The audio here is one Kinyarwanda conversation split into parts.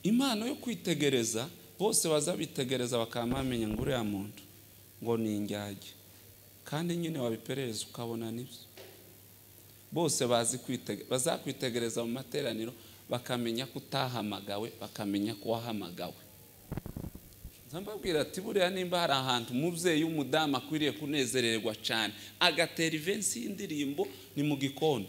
impano yo kwitegereza bose bazabitegereza bakamamenya ngo uriya muntu ngo ni indyage kandi nyine wabiperereza ukabona nibyo bose bazakwitegereza mu materaniro bakamenya ko utahamagawe bakamenya ko wahamagawe Zambabwira ati buriya nimba hari ahantu umubyeyi w'umudamu akwiriye kunezererwa cyane agatera ivensi y'indirimbo ni mu gikoni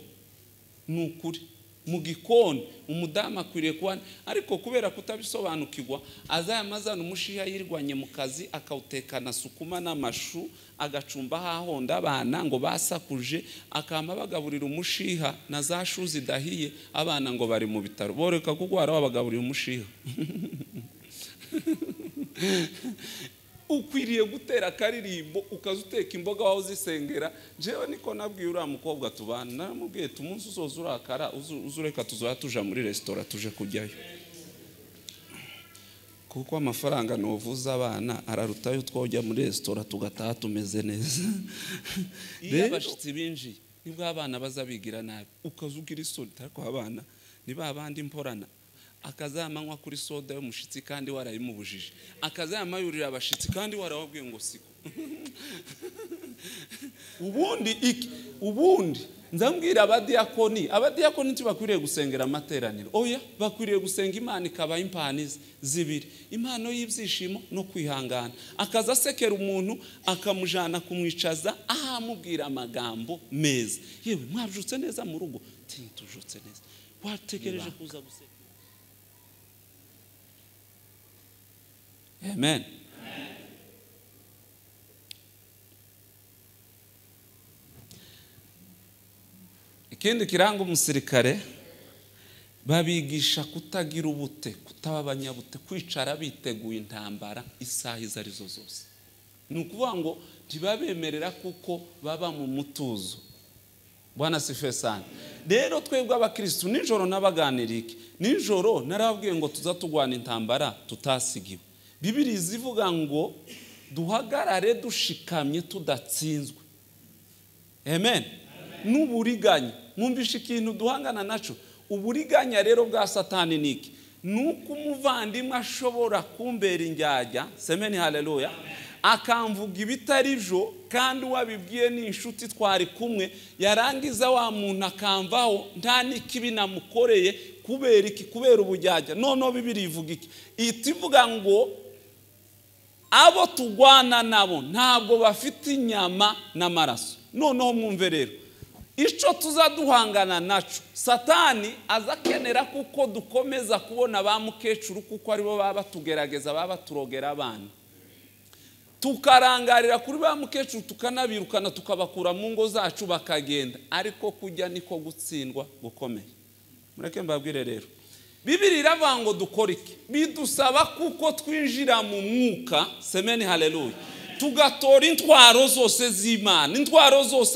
nukuri mu gikoni umudamu akwiriye kuba ariko kubera kutabisobanukirwa azayamazana umushiha yirwanye mu kazi akawutekana sukuma n'amashu agacumba hahonda abana ngo basakuje akama bagaburira umushiha na za shuzi Idahiye abana ngo bari mu bitaro boreka kugwara babagaburira umushiha ukwiriye gutera karirimbo ukazuteka imboga waho zisengera jewe niko nabwiye uriya mukobwa tubana naramubwiye tumunsi uzoza urakara uzureka tuzoya tuja muri restaurant tuje kujyayo kuko amafaranga novuza abana ararutayo twojya muri restaurant tugataha tumeze neza iyo abashitsi binji nibwo abana bazabigira nabi ukazugira isoni ariko abana niba abandi mporana akazamanywa kuri soda y'umushitsi kandi warayimubujije akazamayurira abashitsi kandi warababwiye ngo siko ubundi nzambwira abadiyakoni ntibakwiriye gusengera amateraniro oya bakwiriye gusenga Imana ikabaha impano zibiri impano y'ibyishimo no kwihangana akaza asekera umuntu akamujana kumwicaza ahamubwira amagambo meza yewe mwabyutse neza mu rugo tujutse neza wategereje kuza gusenga Amen. Ikindi kiranga umusirikare babigisha kutagira ubute kutaba abanyabute kwicara biteguye intambara isaha izo arizo zose ni ukuvuga ngo ntibabemerera kuko baba mu mutuzo Bwana sifiwe sana rero twebwe abakristo nijoro nabaganirike nijoro narabwiye ngo tuza tugwana intambara tutasigiwe Bibiri zivuga ngo duhagarare dushikamye tudatsinzwe Amen. N'uburiganya mwumvisha ikintu duhangana naco uburiganya rero bwa Satani niki nuko umuvandimwe ashobora kumbera indyajya semeni haleluya akamvuga ibitarijo kandi wabibwiye n'inshuti twari kumwe yarangiza wa muntu akamvaho nta nikibi namukoreye kubera ubujyajya none Bibiri ivuga iki itivuga ngo abo tugwana nabo ntabwo bafite inyama n'amaraso noneho mwumve rero ico tuzaduhangana naco Satani azakenera kuko dukomeza kubona ba mukecuru kuko aribo baba tugerageza baba turogera abana tukarangarira kuri ba mukecuru tukanabirukana tukabakura mu ngo zacu bakagenda ariko kujya niko gutsindwa gukomeye mureke mbabwire rero Bibiri iravuga ngo dukora iki bidusaba kuko twinjira mu mwuka semeni haleluya tugatora intwaro zose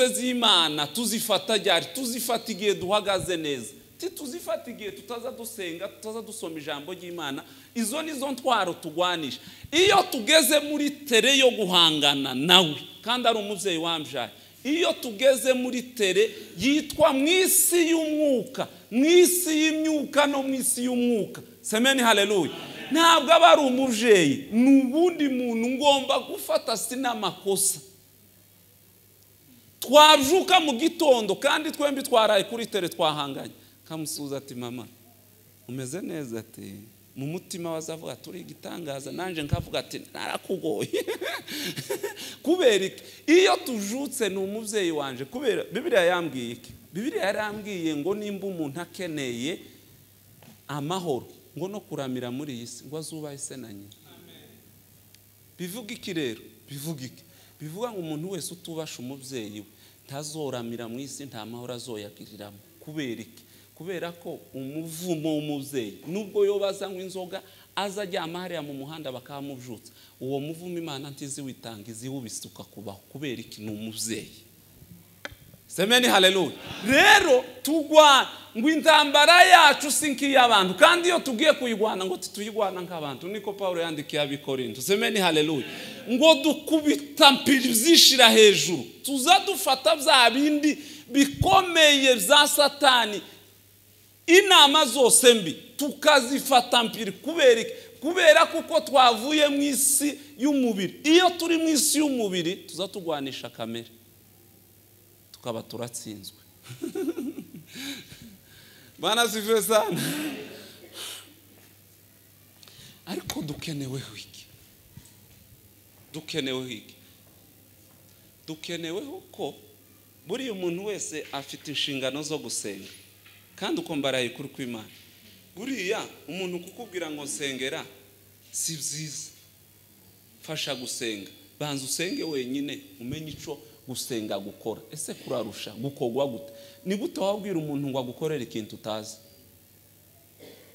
z'Imana tuzifata ryari tuzifata igihe duhagaze neza tuzifata igihe tutaza dusenga tutaza dusoma ijambo ry'Imana izo nizo ntwaro tugwanisha iyo tugeze muri tere yo guhangana nawe kandi ari umuvyeyi wambyaye iyo tugeze muri tere yitwa mwisi y'umwuka mwisi y'imyuka no mwisi y'umwuka semeni haleluya ntabwo aba ari umuvyeyi n'ubundi muntu ngomba gufata sinamakosa twabyuka mu gitondo kandi twembi twaraye kuri tere twahanganye kamusuza ati mama umeze neza ati mu mutima wazavuga turi igitangaza nanje nkavuga ati narakugoye kubera iyo tujutse n'umuvyeyi wanje kubera Bibiliya yambwiye iki Bibiliya yarambwiye ngo nimba umuntu akeneye amahoro ngo no kuramira muri iyi si ngo azubahe se na nyina bivuga iki rero bivuga ngo umuntu wese utubasha umuvyeyi we ntazoramira mu isi nta mahoro azoyagiriramo kubera iki kubera ko umuvumo w'umuvyeyi nubwo yobazanywa inzoga azajyama hariya mu muhanda bakamujutsa uwo muvumo Imana ntiziwitanga iziwubisuka kubaho kubera iki n'umuvyeyi semeni haleluya rero tugwa ngo intambara yacu sinki y'abantu kandi iyo tugiye kuyigwana ngo tuyigwana nk'abantu niko Paulo yandikiye abikorinto semeni haleluya ngo dukubita mpiri zishira hejuru tuzadufata bya bindi bikomeye za Satani inama zose mbi tukazifata mpiri kubera kuko twavuye mu isi y'umubiri. Iyo turi mu isi y'umubiri tuza tugwanisha kamere tukaba turatsinzwe. Bana sifiwe sana. Ariko dukeneweho iki? Dukeneweho ko buri umuntu wese afite inshingano zo gusenga, kandi uko mbaraye kuri kw'Imana. Buriya umuntu kukubwira ngo nsengera si byiza. Fasha gusenga, banza usenge wenyine umenye ico gusenga gukora. Ese kurarusha gukogwa gute? Ni gute wabwira umuntu ngo agukorere ikintu utazi?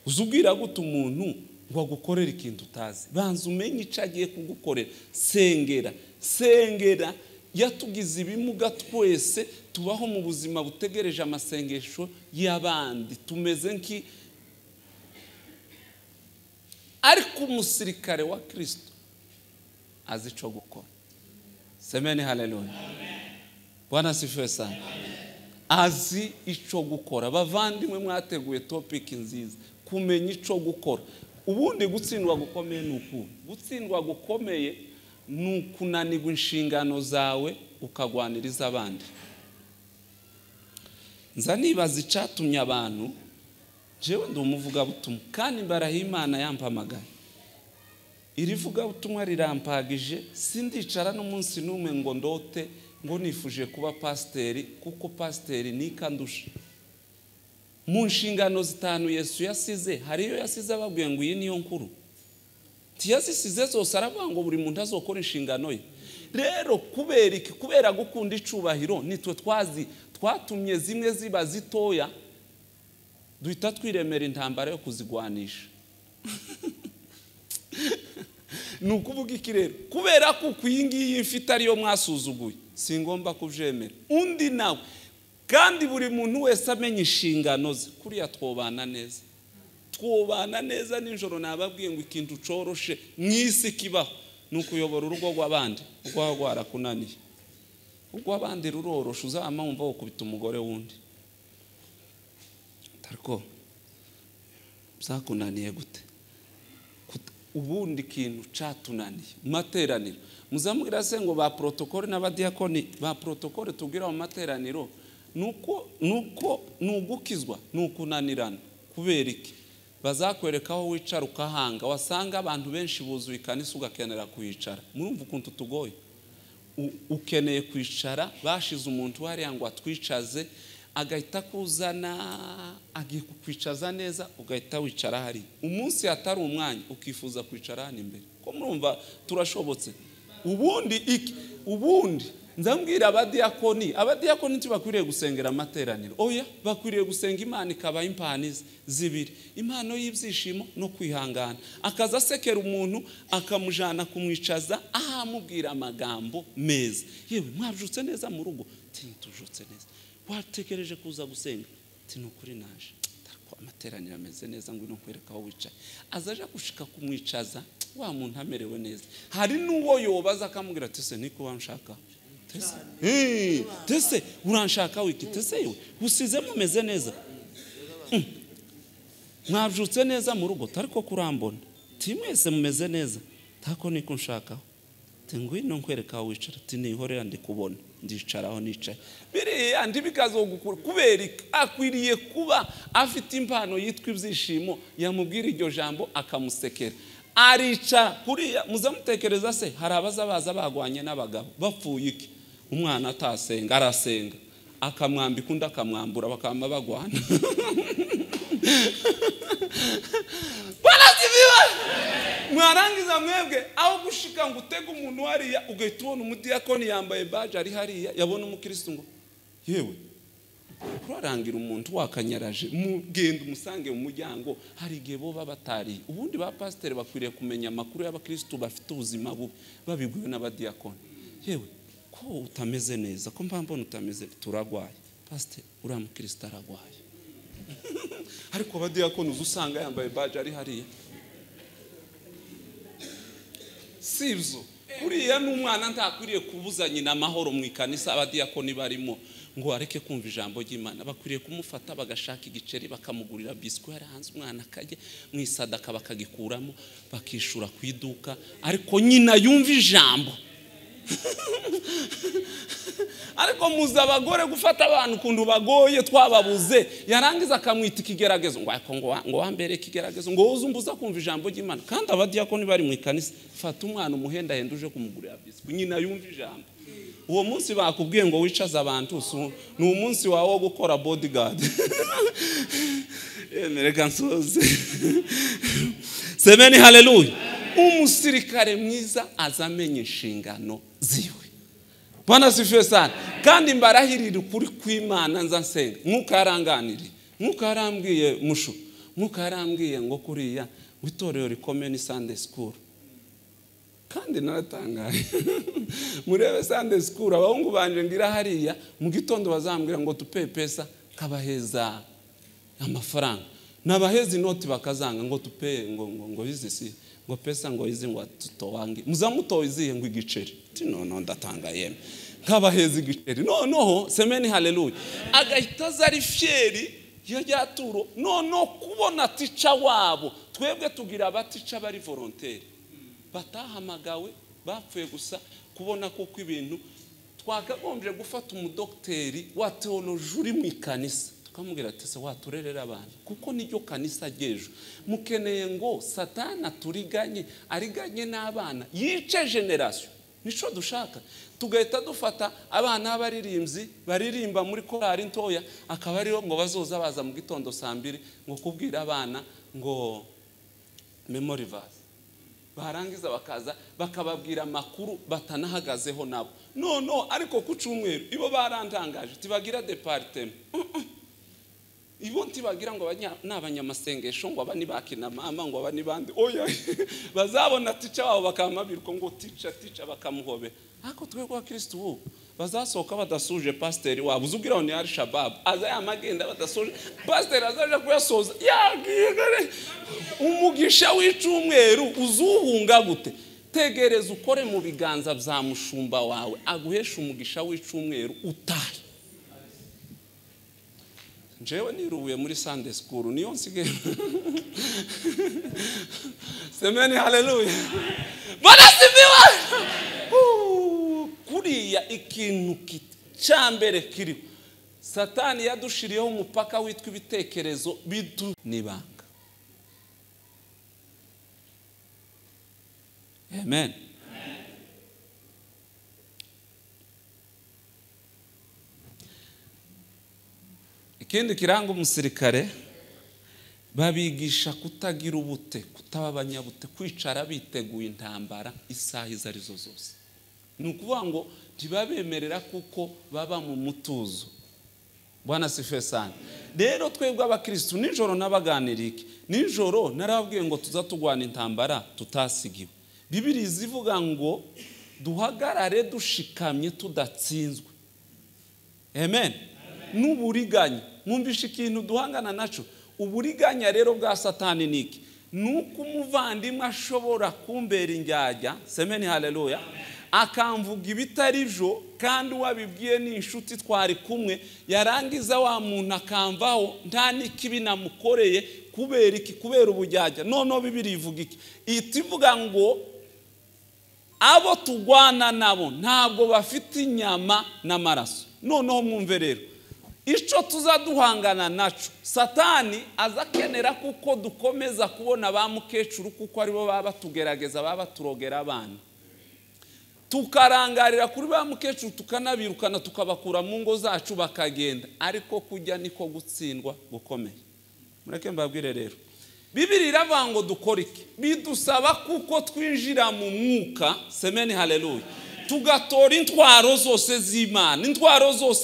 Uzubwira gute umuntu ngo agukorere ikintu utazi? Banza umenye ico agiye kugukorera. Sengera yatugize ibimuga twese tubaho mu buzima butegereje amasengesho y'abandi. Tumeze nki ariko umusirikare wa Kristo azi ico gukora. Semeni haleluya. Bwana sifiwe sana. Azi ico gukora. Bavandimwe mwateguye topic nziza, kumenya ico gukora. Ubundi gutsindwa gukomeye nuku. Gutsindwa gukomeye nukunanirwa inshingano zawe ukagwaniriza abandi. Nza nibaza icatumye abantu, jewe ndi umuvugabutumwa kandi mbarahiye Imana yampamagaye. Iri vugabutumwa rirampagije, sindicara n'umunsi n'umwe ngo ndote ngo nifuje kuba pasiteri, kuko pasiteri nikandusha. Mu nshingano zitanu Yesu yasize, hariyo yasize ababwiye ngo iyi niyo nkuru. Tiyazisize zose aravuga ngo buri muntu azokora inshingano ye. Rero kubera gukunda icubahiro nitwe twatumye zimwe ziba zitoya, duhita twiremera intambara yo kuzigwanisha. Nukuvuga iki rero? Kubera ko kwingiye mfite ariyo mwasuzuguye, singomba kuvyemera. Undi nawe kandi buri muntu wese amenye inshingano ze, kuriya twobana neza nijoro. Nababwiye ngo ikintu coroshe mwisi kibaho nukuyobora urugo rw'abandi. Urwo rwarakunaniye, urwo abandi rurorosha, uzama wumva ukubita umugore wundi. Tariko byakunaniye gute? Ubundi kintu catunaniye materaniro. Muzamubwira se ngo ba protokole n'abadiakoni ba protokole tubwira mu materaniro nuko nugukizwa nukunanirana. Kubera iki? Bazakwereka aho wicara ukahanga, wasanga abantu benshi buzuye kanisa ugakenera kwicara. Murumva ukuntu tugoye. Ukeneye kwicara, bashize umuntu hariya ngo atwicaze, agahita kuzana agiye kukwicaza neza, ugahita wicara hari. Umunsi atari umwanya ukifuza kwicara hano imbere. Ko murumva turashobotse. Ubundi nzambwira abadiakoni tibakwiriye gusengera amateraniro. Oya, bakwiriye gusenga Imana ikaba impanizi zibiri, impano y'ibyishimo no kwihangana. Akaza sekera umuntu akamujana kumwicaza, ahamubwira amagambo meza. Yewe mwabyutse neza mu rugo? Tujutse neza. Watekereje kuza gusenga? Nukuri naje. Tariko amateraniro ameze neza, ngo nkwereka aho wicaye. Azaja gushika kumwicaza, wa muntu amerewe neza. Hari nuwo yobaza akamubwira ati se niko wanshaka? Tese uranshaka wiki? Tese yewe usize mumeze neza? Mwabyutse neza mu rugo? Tariko kurambona timwese mumeze neza? Tako niko nshaka. Ngwino nkwereka aho wicara. Nihorera ndikubona, ndicaraho nicaye. Biriya ndibikazo gukura. Kubera akwiriye kuba afite impano yitwa ibyishimo, yamubwira iryo jambo akamusekera. Arica kuriya. Muzamutekereza se hari abaza bagwanye n'abagabo bapfuye iki? Umwana atasenga arasenga, akamwambika undi akamwambura, bakama bagwana. Barasibiwe. Mwarangiza mwebwe aho gushika ngo utega umuntu hariya, ugahita ubona umudiakoni yambaye baje ari hariya, yabona umukristo ngo yewe urarangira umuntu wakanyaraje, mugenda umusange mu muryango. Hari igihe bo babatari. Ubundi ba pasiteri bakwiriye kumenya amakuru y'abakristo bafite ubuzima bubi, babiguye n'abadiakoni. Yewe ko utameze neza, ko mbona utameze, turagwaye. Pasiteri uriya mukristo aragwaye. Ariko abadiakoni uzusanga yambaye baje ari hariya. Sivyo kuriya n'umwana ntakwiriye kubuza nyina amahoro mu ikanisa abadiakoni barimo. ngo areke kumva ijambo ry'Imana bakwiriye kumufata bagashaka igiceri bakamugurira biscuit yaranze umwana akajye mu isadaka bakagikuramo bakishura ku iduka ariko nyina yumva ijambo ariko muza abagore gufata abantu kundu bagoye twababuze yarangiza akamwita ikigeragezo ngo wambere ikigeragezo ngo uzumbuza kumva ijambo ry'Imana kandi abadiyakoni bari mu ikanisa fata umwana umuhenda henda uje kumugurira biscuit nyina yumva ijambo uwo munsi bakubwiye ngo wicaza abantu ni umunsi wawe wo gukora bodyguard reka nsoze semeni haleluya umusirikare mwiza azamenye inshingano ziwe Bwana sifiwe sana kandi mbarahirira ukuri kw'Imana nza nsenga nkukaranganire nkukarambwiye mushu nkukarambwiye ngo kuriya witorero rikomeye ni Sunday school kandi naratangaye murebe Sunday school abahungu banje ngira hariya mu gitondo bazambwira ngo tupe pesa kabaheza amafaranga nabaheza inoti bakazanga ngo tupe ngo izisi ngo pesa ngo izi ngo tutowange muzamuto iziye ngo igiceri no ndatangaye nkabaheza igiceri no semeni haleluya agahita zari fieri yajyaturo no kubona tica wabo twebwe tugira abatica bari volontaire batahamagawe bapfuye gusa kubona kuko ibintu twakagombye gufata umudokteri wa theology uri mu ikanisa tukamubwira ati se waturerera abantu kuko niryo kanisa gejo mukeneye ngo satana turiganye ariganye n'abana yice generation nico dushaka tugahita dufata abana abaririmbyi baririmba muri korari ntoya akaba ariyo ngo bazoza baza mu gitondo 2 ngo kubwira abana ngo memory verse barangiza bakaza bakababwira makuru batanahagazeho nabo no ariko ku cyumweru ibo barantangaje tibagira departement ibo ntibagira ngo n'abanyamasengesho ngo abani bakina mama ngo abani bandi oya bazabona tica wabo bakamabirwa ngo tica bakamuhobe ako twego wa Kristo ubu bazasohoka badasuje pasteur wabo uzubwira ni ari shabab aza yamagenda badasuje pasteur azaje kuyasoza yagiye gare umugisha w'icumweru uzuhunga gute tegereza ukore mu biganza bya mushumba wawe aguhesha umugisha w'icumweru utahe jewe nirubuye muri Sunday school niyo nsigaye semeni haleluya Bwana sifiwe kuriya ikintu cyambere kiri satani yadushiriyeho umupaka witwa ibitekerezo bidu nibanga amen ikindi kiranga umusirikare babigisha kutagira ubute kutaba abanyabute kwicara biteguye intambara isaha izo arizo zose nukuvuga ngo ntibabemerera kuko baba mu mutuzo Bwana sifiwe sana rero twebwe abakristo nijoro nabaganirike nijoro narabwiye ngo tuza tugwana intambara tutasigiwe Bibiri zivuga ngo duhagarare dushikamye tudatsinzwe amen n'uburiganya mwumvisha ikintu duhangana naco uburiganya rero bwa satani niki nuko umuvandimwe ashobora kumbera injyajya semeni haleluya akamvuga ibitarijo kandi wabibwiye n'inshuti twari kumwe yarangiza wa muntu akamvaho nta nikibi namukoreye kubera iki kubera ubujyajya none Bibiri ivuga iki itivuga ngo abo tugwana nabo ntabwo bafite inyama n'amaraso noneho mwumve rero ico tuzaduhangana naco satani azakenera kuko dukomeza kubona ba mukecuru kuko aribo baba tugerageza baba turogera abana tukarangarira kuri ba mukecuru tukanabirukana tukabakura mu ngo zacu bakagenda ariko kujya niko gutsindwa gukomeye mureke mbabwire rero Bibiri iravuga ngo dukora iki bidusaba kuko twinjira mu mwuka semeni haleluya tugatora intwaro zose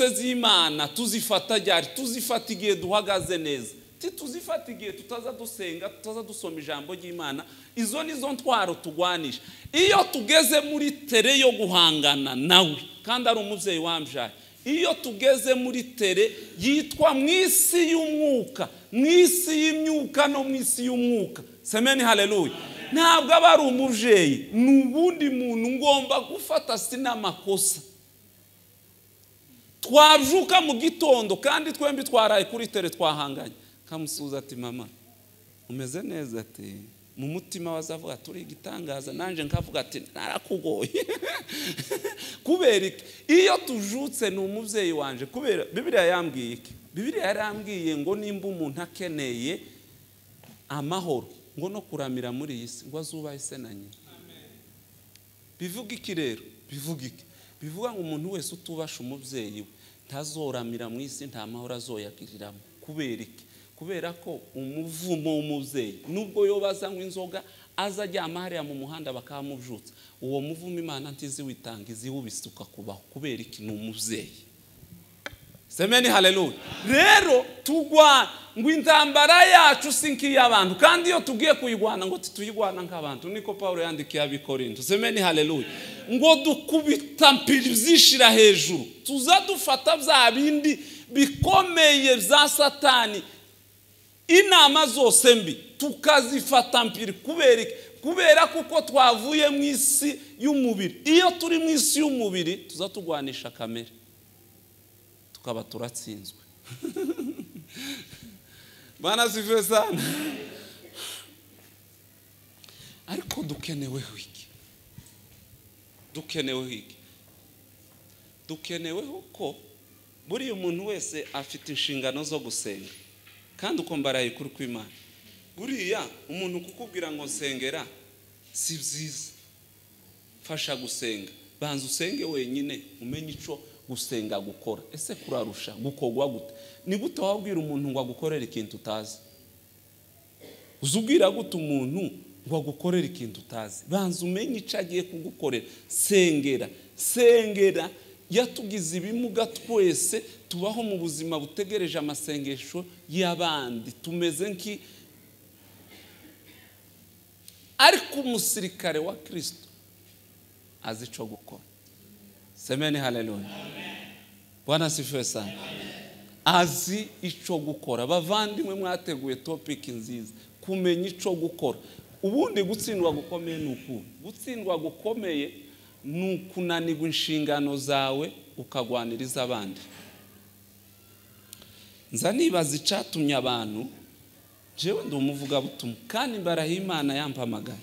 z'Imana tuzifata ryari tuzifata igihe duhagaze neza tuzifata igihe tutaza dusenga tutaza dusoma ijambo ry'Imana izo nizo ntwaro tugwanisha iyo tugeze muri tere yo guhangana nawe kandi ari umuvyeyi wamjaye iyo tugeze muri tere yitwa mwisi y'umwuka mwisi y'imyuka no mwisi y'umwuka semeni haleluya ntabwo aba ari umuvyeyi n'ubundi muntu ngomba gufata sinamakosa twabyuka mu gitondo kandi twembi twaraye kuri tere twahanganye kamusuza ati mama umeze neza ati mu mutima wazavuga turi igitangaza nanje nkavuga ati narakugoye kubera iyo tujutse ni umubyeyi wanje kubera Bibiliya yambwiye iki Bibiliya yarambwiye ngo nimba umuntu akeneye amahoro ngo no kuramira muri iyi si ngo azubahe se na nyina bivuga iki rero bivuga iki bivuga ngo umuntu wese utubasha umubyeyi we ntazoramira mu isi nta mahoro azoyagiriramo kubera iki kubera ko umuvumo w'umubyeyi nubwo yobazanywa inzoga aza ajyama hariya mu muhanda bakamujutsa uwo muvumo Imana ntiziwitanga iziwubisuka kubaho kubera iki ni umubyeyi semeni haleluya rero tugwa ngo intambara yacu sinki y'abantu kandi iyo tugiye kuyigwana ngo tuyigwana nk'abantu niko Paulo yandikiye abikorinto semeni haleluya ngo dukubita mpiri zishira hejuru tuzadufata bya bindi bikomeye za satani inama zose mbi tukazifata mpiri kubera kuko twavuye mu isi y'umubiri iyo turi mu isi y'umubiri tuzatugwanisha kamere tukaba turatsinzwe bana sifiwe sana ariko dukeneweho iki dukeneweho ko buri umuntu wese afite inshingano zo gusenga kandi uko mbaraye kuri kw'Imana buriya umuntu kukubwira ngo nsengera si byiza fasha gusenga banza usenge wenyine umenye ico gusenga gukora ese kurarusha gukogwa gute ni gute wabwira umuntu ngo agukorere ikintu utazi uzubwira gute umuntu ngo agukorere ikintu utazi banza umenye ico agiye kugukorera sengera yatugize ibimuga twese tubaho mu buzima butegereje amasengesho y'abandi tumeze nki ariko umusirikare wa Kristo azi ico gukora semeni haleluya Bwana sifiwe sana azi ico gukora bavandimwe mwateguye topic nziza kumenya ico gukora ubundi gutsindwa gukomeye gutsindwa gukomeye nukunanirwa inshingano zawe ukagwaniriza abandi nza nibaza icatumye abantu jewe ndi umuvuga butumwa kandi mbaraho Imana yampamagaye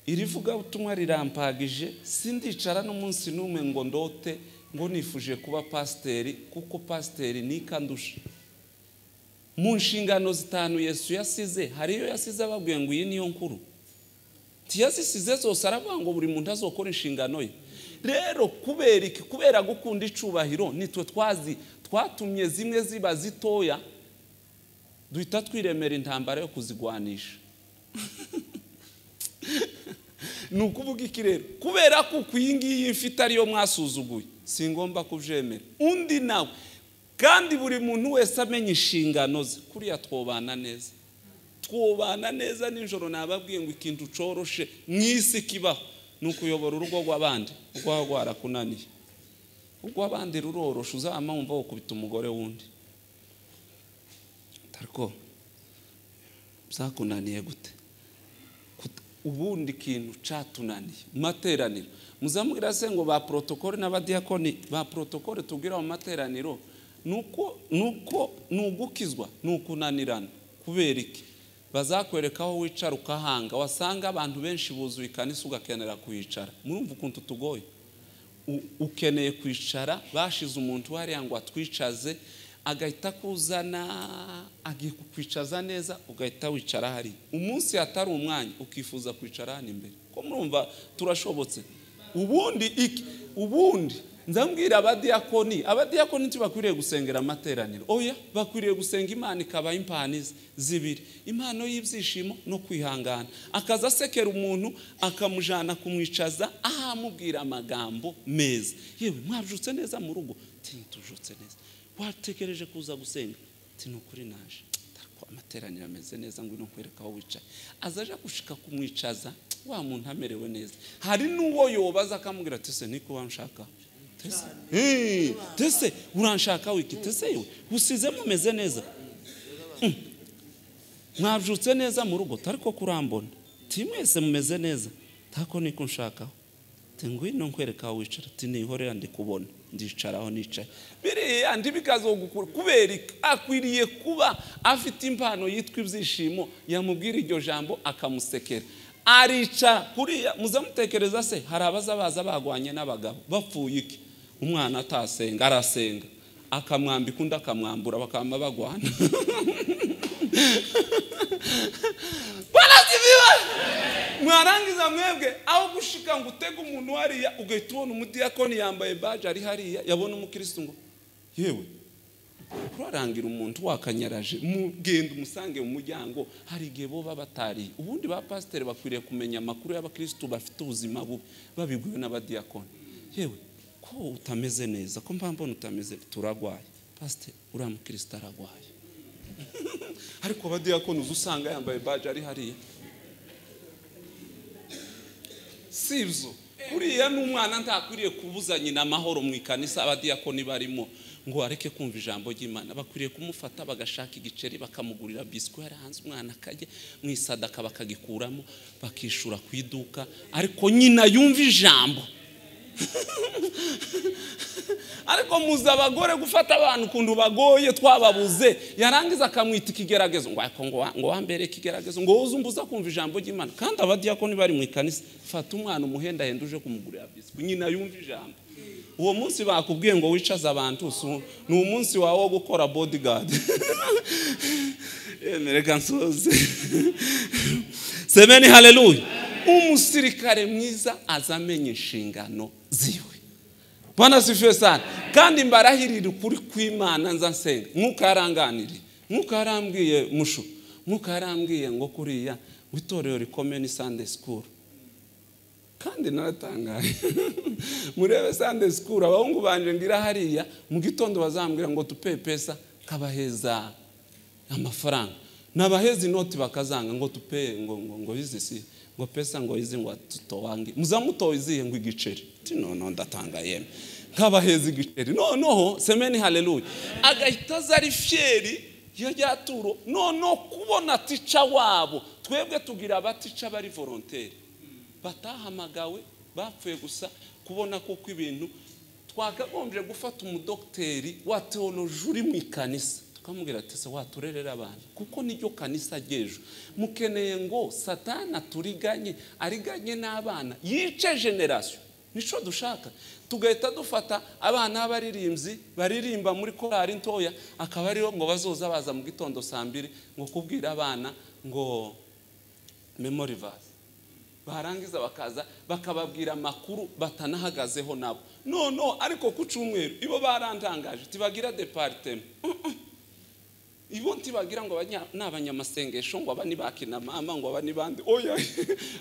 iri vuga butumwa rirampagije sindicara n'umunsi numwe ngo ndote ngo nifuje kuba pasiteri kuko pasiteri nikandusha mu nshingano zitanu Yesu yasize hariyo yasize ababwiye ngo iyi niyo nkuru tiyazisize zose aravuga ngo buri muntu azokora inshingano ye rero kubera gukunda icubahiro nitwe twatumye zimwe ziba zitoya duhita twiremera intambara yo kuzigwanisha nukuvuga iki rero kubera ko kwingiye mfite ariyo mwasuzuguye singomba kuvyemera undi nawe kandi buri muntu wese amenye inshingano ze kuriya twobana neza nijoro nababwiye ngo ikintu coroshe mwisi kibaho nukuyobora urugo rw'abandi rwagwara kunaniye urw'abandi rurorosha uzama wumva ukubita umugore wundi tariko byakunaniye gute ubundi kintu catunaniye materaniro muzamubwira se ngo ba protokole n'abadiakoni ba protokole tubwira mu materaniro nuko nugukizwa nukunanirana kubera iki bazakwereka aho wicara ukahanga wasanga abantu benshi buzuye kanisa ugakenera kwicara murumva ukuntu tugoye ukeneye kwicara bashize umuntu hariya ngo atwicaze agahita kuzana agiye kukwicaza neza ugahita wicara hari umunsi hatari umwanya ukifuza kwicara hano imbere ko murumva turashobotse ubundi nzambwira abadiakoni tibakwiriye gusengera amateraniro oya bakwiriye gusenga Imana ikaba impanizi zibiri impano y'ibyishimo no kwihangana akaza sekera umuntu akamujana kumwicaza ahamubwira amagambo meza yewe mwajutse neza mu rugo tujutse neza watekereje kuza gusenga tinukuri naje tariko amateraniro ameze neza ngo inokwereka aho wicaye azaje gushika kumwicaza wa muntu amerewe neza hari nuwo yobaza akamubwira ati se niko wanshaka tese uranshaka wiki tese yewe usize mumeze neza mwajutse neza mu rugo tariko kurambona timwese mumeze neza tako niko nshakaho ngwino nkwereka aho wicara tinihorera ndi kubona ndicaraho nicaye biriya ndibikazo gukura kubera akwiriye kuba afite impano yitwa ibyishimo yamubwira iryo jambo akamusekera arica kuriya muzamutekereza se hari abaza bagwanye n'abagabo bapfuye iki umwana atasenga arasenga akamwambika undi akamwambura bakama bagwana barazibiwe mwarangiza mwebwe aho gushika ngo utege umuntu hariya ugahita ubona umudiyakoni yambaye baje ari hariya yabona umukristo ngo yewe urarangira umuntu wakanyaraje mugenda umusange mu muryango hari igihe bo babatari ubundi ba pasteur bakwiriye kumenya amakuru y'abakristo bafite ubuzima bubi babiguye n'abadiyakoni yewe ko utameze neza ko mbona utameze turagwaye pasteur uramukristo aragwaye ariko abadiyakoni uzusanga yambaye baje ari hariya sivyo kuriya n'umwana ntakwiriye kubuza nyina amahoro mu ikanisa abadiyakoni barimo ngo areke kumva ijambo ry'Imana bakwiriye kumufata bagashaka igiceri bakamugurira biscuit yaranze umwana akaje mu isadaka bakagikuramo bakishura ku iduka ariko nyina yumva ijambo ariko muza abagore gufata abantu kundu bagoye twababuze yarangiza akamwita ikigeragezo ngo wambere ikigeragezo ngo uzumbuza kumva ijambo ry'Imana kandi abadiyakoni bari mu ikanisa fata umwana umuhenda henduje kumugurira biscuit nyina yumva ijambo uwo munsi bakubwiye ngo wicaza abantu ni umunsi wawe wo gukora bodyguard reka nsoze semeni haleluya umusirikare mwiza azamenye inshingano ziwe Bwana sifiwe sana kandi mbarahirira ukuri kw'Imana nza nsenga nkukaranganire nkukarambwiye mushu nkukarambwiye ngo kuriya witorero rikomeye ni Sunday school kandi naratangaye murebe Sunday school abahungu banje ngira hariya mu gitondo bazambwira ngo tupe pesa kabaheza amafaranga nabaheza inoti bakazanga ngo tupe ngo izisi ngo pesa ngo izi ngo tutowange muzamuto iziye ngo igiceri no ndatangaye nkabaheza igiceri no semeni haleluya agahita zari fieri yo ryaturo no kubona tica wabo twebwe tugira abatica bari volontaire batahamagawe bapfuye gusa kubona kuko ibintu twakagombye gufata umudokteri wa theology uri mu ikanisa tukamubwira ati se waturerera abantu kuko niryo kanisa gejo mukeneye ngo satana turiganye ariganye n'abana yice generation nico dushaka tugahita dufata abana abaririmbyi baririmba muri korari ntoya akaba ariyo ngo bazoza baza mu gitondo 2 ngo kubwira abana ngo memory verse barangiza bakaza bakababwira makuru batanahagazeho nabo no ariko ku cyumweru ibo barantangaje tibagira departement ibo ntibagira ngo n'abanyamasengesho ngo abani bakina mama ngo abani bandi oya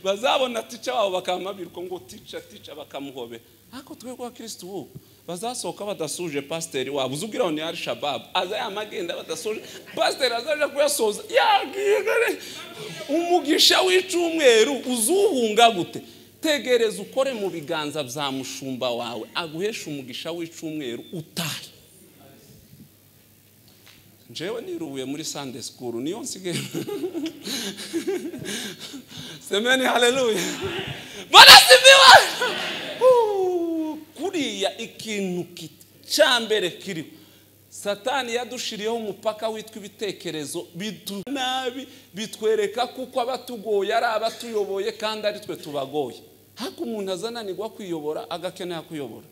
bazabona tica wabo bakamabirwa ngo tica bakamuhobe ako twego wa Kristo ubu bazasohoka badasuje pasteur wabo uzubwira ni ari shabab aza yamagenda badasuje pasteur azaje kuyasoza yagiye umugisha w'icumweru uzuhunga gute tegereza ukore mu biganza bya mushumba wawe aguhesha umugisha w'icumweru utahe jewe nirubuye muri Sunday school niyo nsigaye semeni haleluya Bwana sifiwe kuriya ikintu cyambere kiri Satani yadushiriyeho umupaka witwa ibitekerezo bidunabi bitwereka kuko abatugoye ari abatuyoboye kandi ari twe tubagoye hako umuntu azananirwa kwiyobora agakenera kuyobora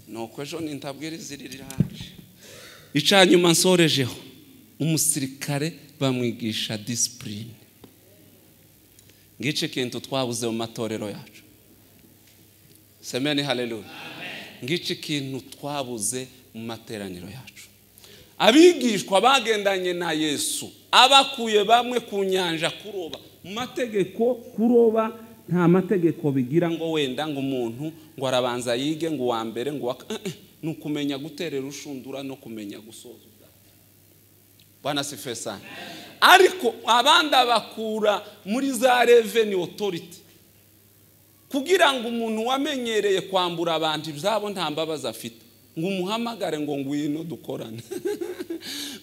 nuko ejo nintabwira iziriraje icanyuma nsorejeho umusirikare bamwigisha discipline ngice kintu twabuze mu matorero yacu semeni haleluya ngice kintu twabuze mu materaniro yacu abigishwa bagendanye na Yesu abakuye bamwe ku nyanja kuroba mu mategeko kuroba nta mategeko bigira ngo wenda ngo umuntu ngo arabanza yige ngo wa mbere ngo nukumenya guterera ushundura no kumenya gusoza Bwana sifiwe sana ariko abanda bakura muri za revenue authority kugira ngo umuntu wamenyereye kwambura abantu ibyabo nta mbabazi afite ngo umuhamagare ngo ngwino dukorane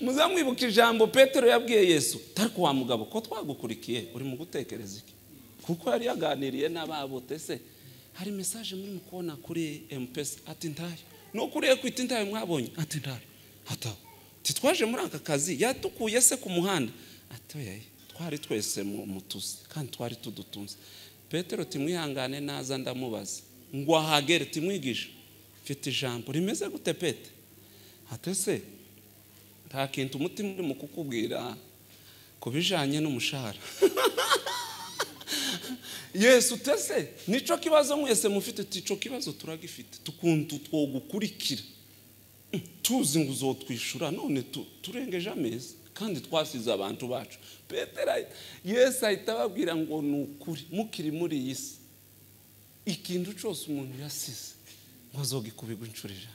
muzamwibuka ijambo Petero yabwiye Yesu tariko wa mugabo ko twagukurikiye uri mu gutekereza iki kuko yari yaganiriye n'ababote se hari message muri mukubona kuri M-Pesa ati ndayo no kuriye kwita indayo mwabonye ati ndayo hata titwaje muri aka kazi yatukuye se ku muhanda atoye twari twese mu tuzi kandi twari tudutunze Petero timwihangane naza ndamubaza ngo ahagere timwigisha mfite ijambo rimeze gute Pete atese nta kintu umutima uri mu kukubwira kubijanye n'umushahara Yesu tese nico kibazo mwese mufite tico kibazo turagifite tukuntu twogukurikira tuzi ngo uzotwishura none turengeje amezi kandi twasize abantu bacu Petero Yesu ahita babwira ngo nukuri mukiri muri iyi si ikintu cyose umuntu yasize ngo azogikubigwa inshurira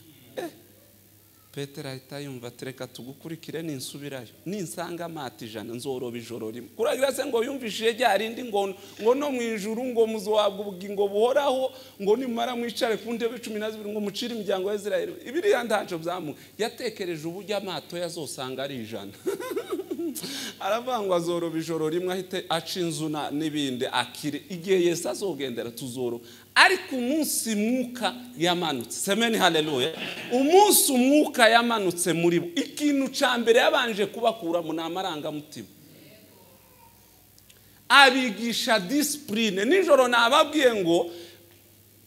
Petero ahita yumva tereka tugukurikire ninsubirayo ninsanga amata 100 nzoroba ijoro rimwe kuragira se ngo yumvishije ryarindi ngo no mu ijuru ngo muzowabwa ubugingo buhoraho ngo nimara mwicare ku ndebe 12 ngo mucire imiryango ya Israeli ibiriya ntaco byamu yatekereje uburyo amato yazosanga ari 100 aravangwa azoroba ijoro rimwe ahite aca inzu n'ibindi akire igihe Yesu azogendera tuzoro ariko umunsi mwuka yamanutse semeni haleluya umunsi umwuka yamanutse muri bo ikintu cyambere yabanje kubakura mu namaranga mutima abigisha discipline nijoro nababwiye ngo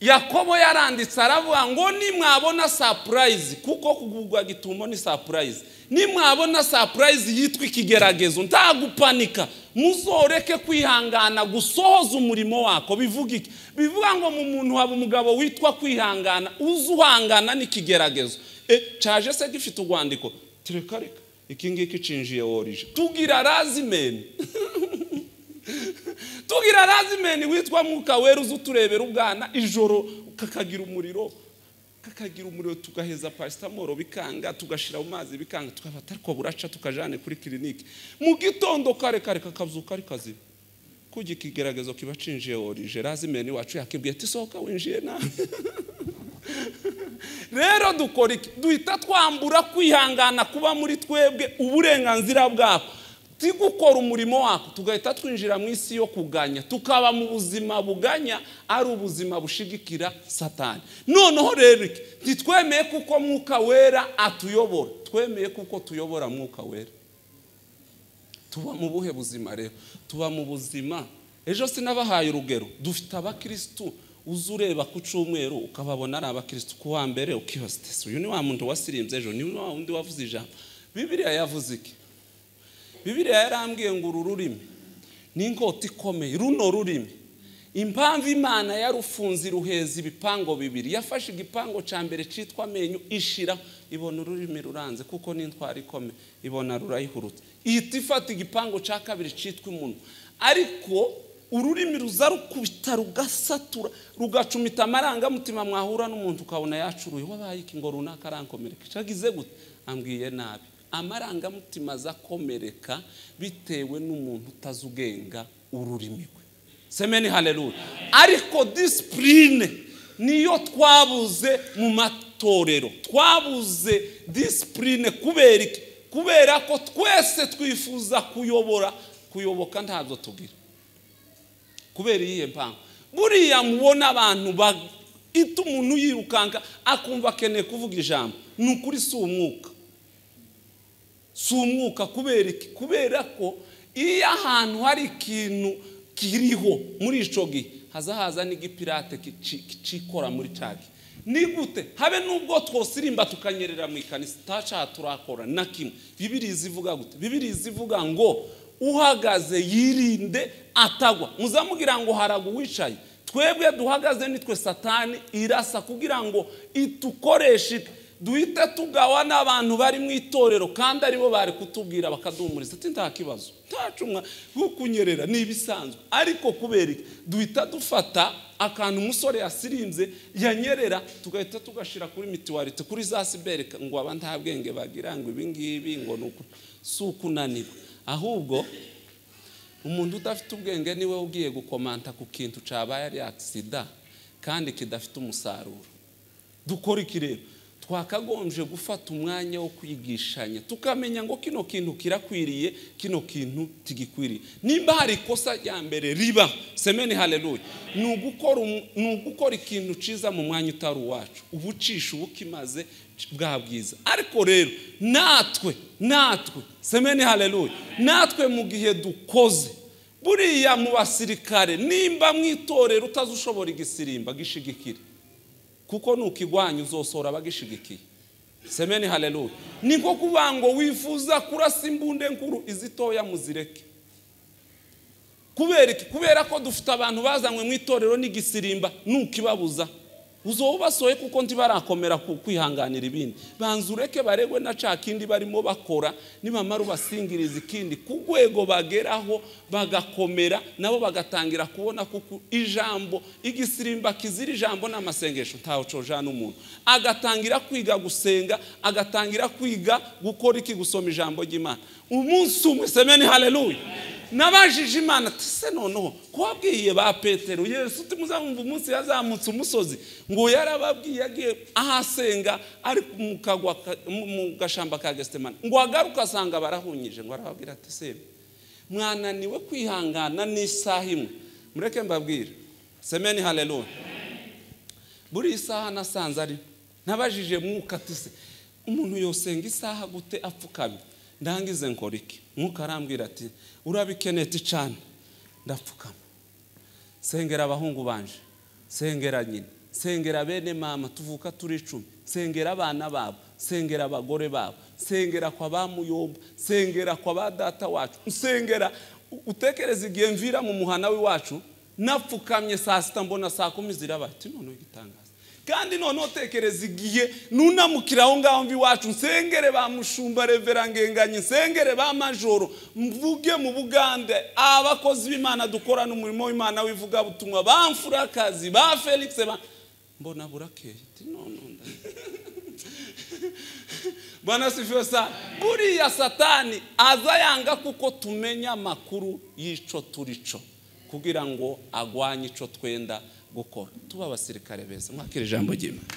Yakobo yaranditse aravuga ngo nimwabona surprise kuko kugugwa gitumo ni surprise nimwabona surprise yitwa ikigeragezo ntagupanika muzoreke kwihangana gusohoza umurimo wako bivuga iki bivuga ngo mu muntu haba umugabo witwa kwihangana uzuhangana n'ikigeragezo caje se gifite ugwandiko tirekareka iki ngiki cinjiye worije tugira razimeni tugira razimeni witwa mwuka wera uzuturebera ubwana ijoro kakagira umuriro tugaheza paracetamol bikanga tugashira mu mazi bikanga tukafata ariko buraca tukajane kuri clinique mu gitondo kare kakazuka ari kazi kugikigeragezo kibacinjiye orije razimeni wacu yakibwiye ati soka winjiye na rero dukora iki duhita twambura kwihangana kuba muri twebwe uburenganzira bwako gukora umurimo wako tugahita twinjira mu isi yo kuganya tukaba mu buzima buganya ari ubuzima bushigikira Satani noneho rero ntitwemeye kuko mwuka wera atuyobora twemeye kuko tuyobora mwuka wera tuba mu buhe buzima rero tuba mu buzima ejo sinabahaye urugero dufite abakristo uzureba ku cyumweru ukababona ari abakristo ku wa mbere ukibasitese uyu ni wa muntu wasirimbye ejo ni wa undi wavuze ijambo Bibiliya yavuze iki Bibiliya yarambwiye ngo ururimi n'inkota ikomeye runo rurimi impamvu Imana yarufunze ruheza ibipango bibiri yafashe igipango ca mbere citwa amenyo ishira ibona ururimi ruranze kuko n'intwari ikomeye ibona rurayihurutse ihita ifata igipango ca kabiri citwa umuntu ariko ururimi ruza rukubita rugasatura rugacumita amaranga mutima mwahura n'umuntu ukabona yacuruye wabaye iki ngo runaka arankomereka cagize gute ambwiye nabi amaranga mutima zakomereka bitewe n'umuntu utazugenga ururimi rwe semeni haleluya ariko discipline niyo twabuze mu matorero twabuze discipline kubera ko twese twifuza kuyoboka ntabwo tugira kubera iyihe mpamvu buriya mubona abantu ita umuntu yirukanka akumva akeneye kuvuga ijambo nukuri si umwuka kubera ko iyo ahantu hari ikintu kiriho muri ico gihe haza n'igipirate kicikora muri cagi ni gute habe nubwo twosirimba tukanyerera mu ikanisa tacha turakora na kimwe Bibiliya ivuga gute Bibiliya ivuga ngo uhagaze yirinde atagwa muzamugira ngo haragu wicaye twebwe duhagaze nitwe Satani irasa kugira ngo itukoreshe duhita tugawa n'abantu bari mu itorero kandi aribo bari kutubwira bakadumuriza ati nta kibazo ntacumwa kukunyerera nibisanzwe ariko kubera duhita dufata akantu umusore yasirinze yanyerera tugahita tugashira kuri mitiwarite kuri za sibereka ngo aba nta bwenge bagira ngo ibingibi ngo nuko sukunanirwa ahubwo umuntu udafite ubwenge niwe ugiye gukomanta ku kintu cabaye ari accident kandi kidafite umusaruro dukora iki rero twakagombye gufata umwanya wo kwigishanya tukamenya ngo kino kintu kirakwiriye kino kintu tigikwiriye nimba hari ikosa rya mbere riba semeni haleluya nugukora ikintu ciza mu mwanya utari uwacu ubucisha ubukimaze bwa bwiza ariko rero natwe semeni haleluya natwe mu gihe dukoze buriya mu basirikare nimba mwitorera utazushobora igisirimba gishigikire kuko nukigwanya uzosora bagishigikiye semeni haleluya niko kubango wifuza kurasa imbunde nkuru izitoya muzireke kubera ko dufite abantu bazanywe mwitorero n'igisirimba nukibabuza uzobasoye kuko ntibarakomera kwihanganira ibindi banzureke baregwe na cakindi barimo bakora nibamara ubasingiriza ikindi kugwego bageraho bagakomera nabo bagatangira kubona kuko ijambo igisirimba kizira ijambo n'amasengesho ntaho cojana umuntu agatangira kwiga gusenga agatangira kwiga gukora iki gusoma ijambo ry'Imana umunsi umwe semeni haleluya nabajije Imana tse noneho kwabwiye ba Petero Yesu timuzamumva umunsi yazamutse umusozi ngo yarababwiye agiye ahasenga ari mukagwa mu gashamba ka Getsemane ngo agaruka asanga barahunyije ngo arababwira ati se mwananiwe kwihangana n'isaha imwe mureke mbabwira semeni haleluya buri isaha nasanze ari nabajije mwuka tse umuntu yosenga isaha gute apfukamye ndangize nkora iki mwuka arambwira ati urabikenete cyane ndapfukama sengera abahungu banje sengera nyine sengera bene mama tuvuka turi 10 sengera abana babo sengera abagore babo sengera kwa bamuyomba sengera kwa badata wacu sengera utekereza igihe mvira mu muhana w'iwacu napfukamye saa 6 mbona saa 10 zirabati none gitangaza kandi none otekereza igihe nunamukiraho ngaho mvi wacu nsengere bamushumba revera ngenganye nsengere ba majoro mvuge mu Bugande abakozi b'Imana dukora n'umurimo w'Imana wivuga butumwa bamfura akazi ba Felix mbona burakeye none bana sifosa buriya satani azayanga kuko tumenya makuru yico turico kugira ngo agwanye ico twenda gukora tuba abasirikare beza mwakira ijambo ry'Imana